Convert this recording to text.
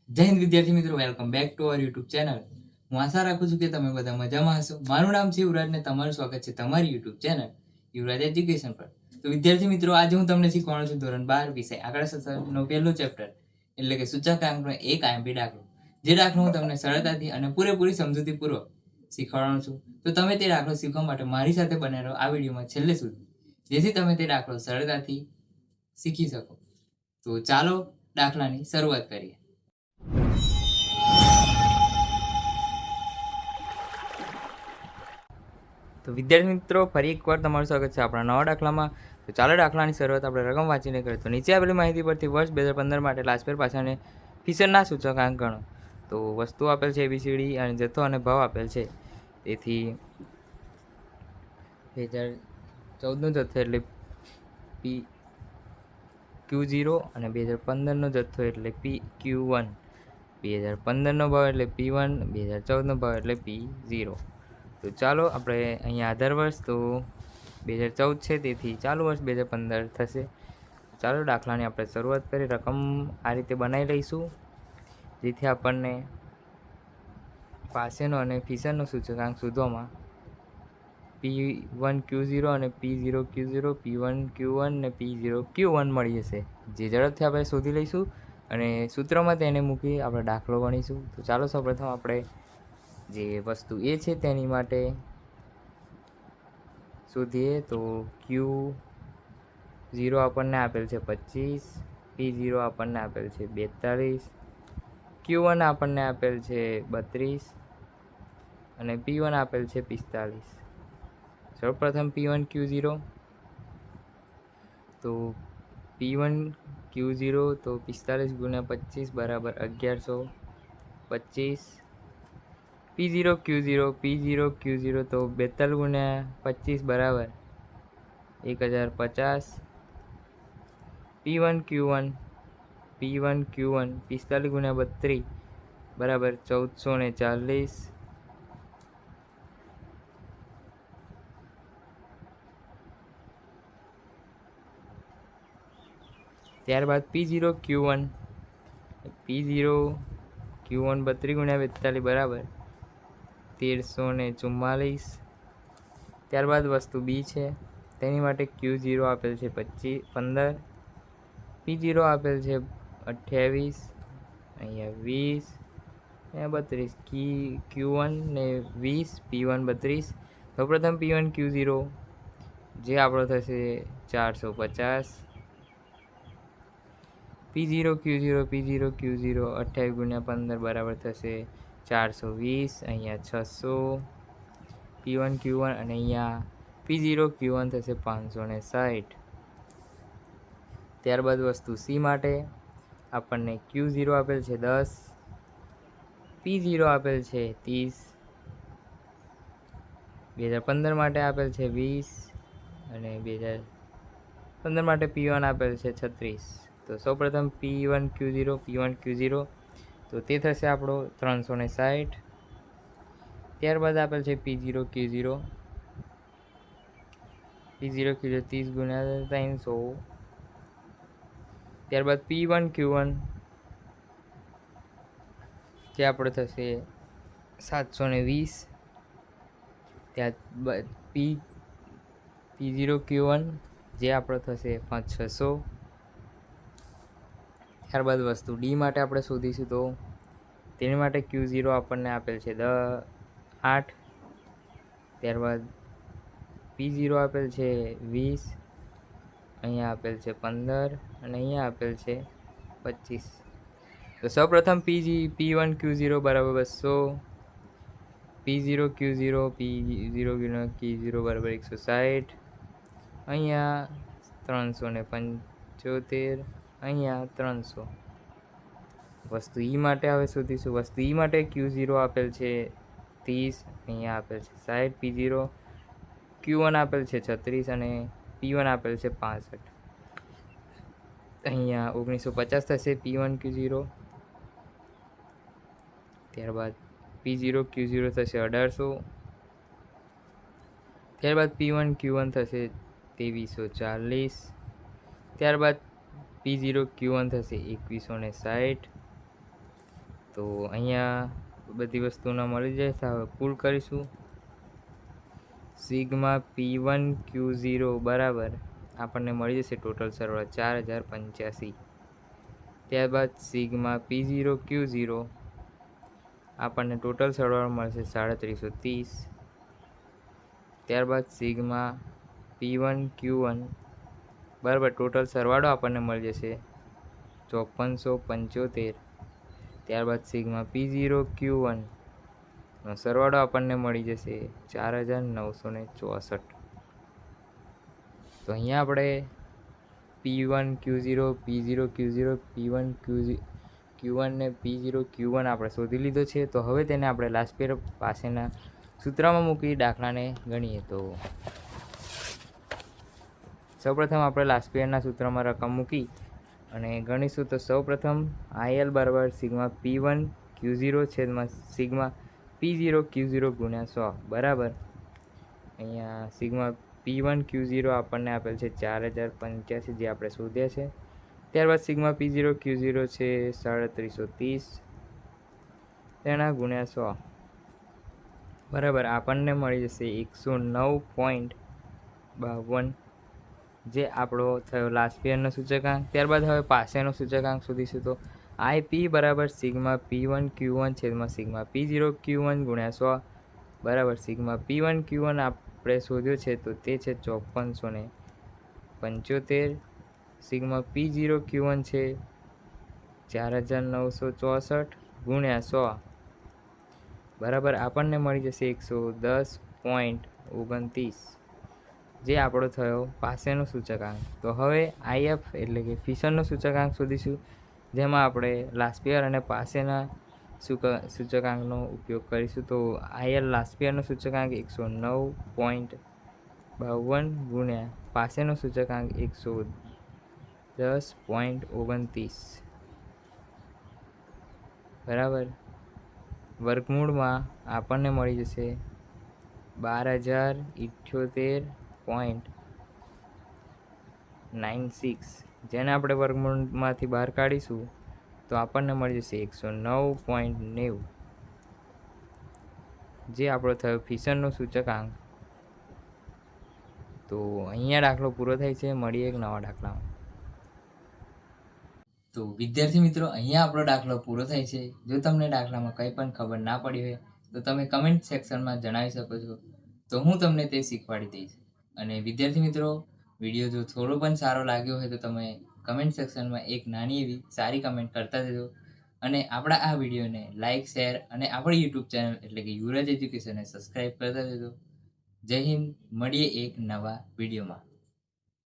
જય હિન્દ વિદ્યાર્થી મિત્રો, welcome back to our YouTube channel. હું આશા રાખું છું કે તમે બધા મજામાં હશો. મારું નામ છે યુવરાજ ને તમારું સ્વાગત છે તમારી યુટ્યુબ ચેનલ યુવરાજ એજ્યુકેશન પર. તો વિદ્યાર્થી મિત્રો, આજે હું તમને શીખવાનો છું ધોરણ 12 વિષય આંકડાશાસ્ત્રનો પહેલું ચેપ્ટર એટલે કે સૂચકાંકનો એક આઈએમપી દાખલો. જે દાખલો હું તમને સરળતાથી અને પૂરેપૂરી સમજૂતીપૂર્વક શીખવાડવાનો છું. તો તમે તે દાખલો શીખવા માટે મારી સાથે બને રહો આ વિડીયોમાં છેલ્લે સુધી, જેથી તમે તે દાખલો સરળતાથી શીખી શકો. તો ચાલો દાખલાની શરૂઆત કરીએ. તો વિદ્યાર્થી મિત્રો, ફરી એકવાર તમારું સ્વાગત છે આપણા નવા દાખલામાં. તો ચાલો દાખલાની શરૂઆત આપણે રકમ વાંચીને કરીએ. તો નીચે આપેલી માહિતી પરથી વર્ષ 2015 માટે લાજપેર પાછાને ફીચરના સૂચકાંક ગણો. તો વસ્તુ આપેલ છે ABCD અને જથ્થો અને ભાવ આપેલ છે. તેથી 2014નો જથ્થો એટલે Q0 અને 2015નો જથ્થો એટલે Q1. 2015નો ભાવ એટલે P1, 2014નો ભાવ એટલે P0. તો ચાલો આપણે અહીંયા આધાર વર્ષ તો 2014 છે, તેથી ચાલુ વર્ષ 2015 થશે. ચાલો દાખલાની આપણે શરૂઆત કરી. રકમ આ રીતે બનાવી લઈશું જેથી આપણને પાસેનો અને ફીચરનો સૂચકાંક શોધવામાં P1 Q0 અને P0 Q0, P1 Q1 અને P0 Q1 મળી જશે, જે ઝડપથી આપણે શોધી લઈશું અને સૂત્રમાં તેને મૂકી આપણે દાખલો ગણીશું. તો ચાલો સૌપ્રથમ આપણે જે વસ્તુ એ છે તેની માટે શોધીએ. તો Q0 આપણને આપેલ છે 25, P0 આપણને આપેલ છે 42, Q1 આપણને આપેલ છે 32 અને P1 આપેલ છે 45. સૌપ્રથમ P1 Q0. તો P1 Q0 તો 45 ગુણ્યા 25 બરાબર 1125. P0 Q0 તો 42 ગુણ્યા 25 બરાબર 1050. P1 Q1 45 ગુણ્યા 32 બરાબર 1440. ત્યારબાદ P0 Q1 32 ગુણ્યા 42 બરાબર 1344. ત્યારબાદ વસ્તુ B છે, તેની માટે Q0 આપેલ છે 15, P0 આપેલ છે 28, અહીંયા 20, અહીંયા 32. Q1 ને 20, P1 32. સૌપ્રથમ P1 Q0 જે આપણો થશે 450. P0 Q0 28 ગુણ્યા 15 બરાબર થશે 420, અહીંયા 600. P1 Q1 અને અહીંયા P0 Q1 થશે 560. ત્યારબાદ વસ્તુ C માટે આપણને Q0 આપેલ છે 10, P0 આપેલ છે 30, 2015 માટે આપેલ છે 20 અને 2015 માટે P1 આપેલ છે 36. તો સૌપ્રથમ P1 Q0 તો તે થશે આપણો 360. ત્યારબાદ આપેલ છે P0 Q0 30 ગુણ્યા 300. ત્યારબાદ P1 Q1 જે આપણો થશે 720. ત્યારબાદ P0 Q1 જે આપણો થશે 600. ત્યારબાદ વસ્તુ D માટે આપણે શોધીશું. તો તેની માટે Q0 આપણને આપેલ છે 8. ત્યારબાદ P0 આપેલ છે 20, અહીંયા આપેલ છે 15 અને અહીંયા આપેલ છે 25. તો સૌપ્રથમ P1 Q0 બરાબર 200, P0 Q0 બરાબર 160, અહીંયા 375, અહીંયા 300. વસ્તુ E માટે હવે શોધીશું. વસ્તુ E માટે Q0 આપેલ છે 30, અહીંયા આપેલ છે 60. P0 Q1 આપેલ છે 36 અને P1 આપેલ છે 65. અહીંયા 1950 થશે P1 Q0. ત્યારબાદ P0 Q0 થશે 1800. ત્યારબાદ P1 Q1 થશે 2340. ત્યારબાદ P0 Q1 થશે 2160. તો અહીંયા બધી વસ્તુના મળી જાય છે. હવે પુલ કરીશું. સિગ્મા P1Q0 બરાબર આપણને મળી જશે ટોટલ સરવાળો 4085. ત્યારબાદ સિગ્મા P0Q0 આપણને ટોટલ સરવાળો મળશે 3730. ત્યારબાદ સિગ્મા P1Q1 બરાબર ટોટલ સરવાળો આપણને મળી જશે 5475. ત્યારબાદ સિગ્મા P0Q1 નો સરવાળો આપણને મળી જશે 4964. તો અહીંયા આપણે P1Q0 P0Q0 P1Q1 ને P0Q1 આપણે શોધી લીધો છે. તો હવે તેને આપણે લાસ્ટ પેર પાસેના સૂત્રમાં મૂકી દાખલાને ગણીએ. તો સૌપ્રથમ આપણે લાસ્ટ પેરના સૂત્રમાં રકમ મૂકી અને ગણીશું. તો સૌપ્રથમ IL બરાબર સિગ્મા P1Q0 છેદમાં સિગ્મા P0Q0 ગુણ્યા 100 બરાબર. અહીંયા સિગ્મા P1Q0 આપણને આપેલ છે 4085 જે આપણે શોધ્યા છે. ત્યારબાદ સિગ્મા P0Q0 છે 3730 તેના ગુણ્યા 100 બરાબર આપણને મળી જશે 109.52 જે આપણો થયો લાસ્ટ યરનો સૂચકાંક. ત્યારબાદ હવે પાસેનો સૂચકાંક શોધીશું. તો IP બરાબર સિગ્મા P1Q1 છેદમાં સિગ્મા P0Q1 ગુણ્યા 100 બરાબર સિગ્મા P1Q1 આપણે શોધ્યો છે તો તે છે 5475. સિગ્મા P0Q1 છે 4964 ગુણ્યા 100 બરાબર આપણને મળી જશે 110.29 જે આપણો થયો પાસેનો સૂચકાંક. તો હવે IF એટલે કે ફિશનનો સૂચકાંક શોધીશું, જેમાં આપણે લાસ્ટ યર અને પાસેના સૂચકાંકનો ઉપયોગ કરીશું. તો IL લાસ્ટ યરનો સૂચકાંક 109.52 ગુણ્યા પાસેનો સૂચકાંક 110.29 બરાબર વર્ગમૂળમાં આપણને મળી જશે 12078.96 જેને આપણે વર્ગમૂળમાંથી બહાર કાઢીશું તો આપણને મળી જશે 109.90 જે આપણો થયો ફિશનનો સૂચકાંક. તો અહીંયા દાખલો પૂરો થાય છે. મળીએ એક નવા દાખલામાં. તો વિદ્યાર્થી મિત્રો, અહીંયા આપણો દાખલો પૂરો થાય છે. જો તમને દાખલામાં કંઈ પણ ખબર ના પડી હોય તો તમે કમેન્ટ સેક્શનમાં જણાવી શકો છો, તો હું તમને તે શીખવાડી દઈશ. અને વિદ્યાર્થી મિત્રો, વિડીયો જો થોડો પણ સારો લાગ્યો હોય તો તમે કમેન્ટ સેક્શનમાં એક નાની એવી સારી કમેન્ટ કરતા જજો. અને આપણા આ વિડીયોને લાઇક, શેર અને આપણી યુટ્યુબ ચેનલ એટલે કે યુવરાજ એજ્યુકેશનને સબસ્ક્રાઈબ કરતા જજો. જય હિન્દ. મળીએ એક નવા વિડીયોમાં.